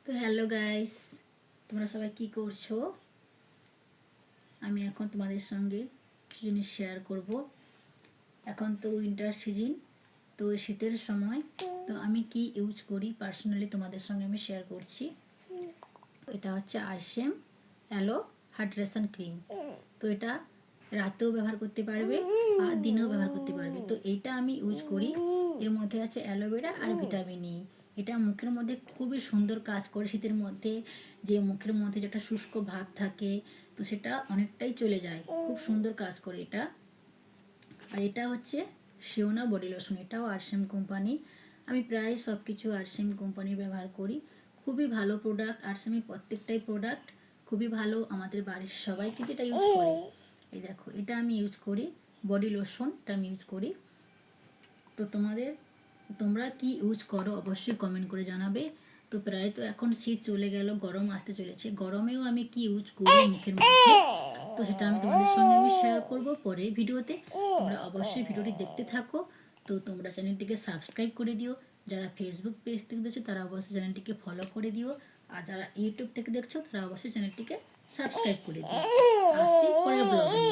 তো hello guys, তোমরা সবাই কি করছো? আমি এখন তোমাদের সঙ্গে কিছু জিনিস শেয়ার করব। এখন তো উইন্টার সিজন, তো শীতের সময়। তো আমি কি ইউজ করি পার্সোনালি তোমাদের সঙ্গে আমি শেয়ার করছি। এটা হচ্ছে আরসেম অ্যালো হাইড্রেশন ক্রিম। তো এটা রাতেও ব্যবহার করতে পারবে আর দিনেও ব্যবহার করতে পারবে। তো এইটা আমি ইউজ করি। এর মধ্যে আছে অ্যালোভেরা আর ভিটামিন ই। এটা মুখের মধ্যে খুবই সুন্দর কাজ করে। শীতের মধ্যে যে মুখের মধ্যে যে একটা শুষ্ক ভাব থাকে, তো সেটা অনেকটাই চলে যায়। খুব সুন্দর কাজ করে এটা। আর এটা হচ্ছে শিওনা বডি লোশন, এটাও আরসেম কোম্পানি। আমি প্রায় সব কিছু আরসেম কোম্পানির ব্যবহার করি। খুবই ভালো প্রোডাক্ট, আরসেমের প্রত্যেকটাই প্রোডাক্ট খুবই ভালো। আমাদের বাড়ির সবাই কিন্তু এটা ইউজ করে। এই দেখো, এটা আমি ইউজ করি বডি লোশন, এটা আমি ইউজ করি। তো তোমরা কি ইউজ করো অবশ্যই কমেন্ট করে জানাবে। তো প্রায় তো এখন শীত চলে গেল, গরম আসতে চলেছে। গরমেও আমি কি ইউজ করি মুখের মধ্যে, তো সেটা আমি তোমাদের সঙ্গে শেয়ার করব পরে ভিডিওতে। তোমরা অবশ্যই ভিডিওটি দেখতে থাকো। তো তোমরা চ্যানেলটিকে সাবস্ক্রাইব করে দিও। যারা ফেসবুক পেজ থেকে দেখছো তারা অবশ্যই চ্যানেলটিকে ফলো করে দিও। আর যারা ইউটিউব থেকে দেখছো তারা অবশ্যই চ্যানেলটিকে সাবস্ক্রাইব করে দিও। আসছি পরের ব্লগে।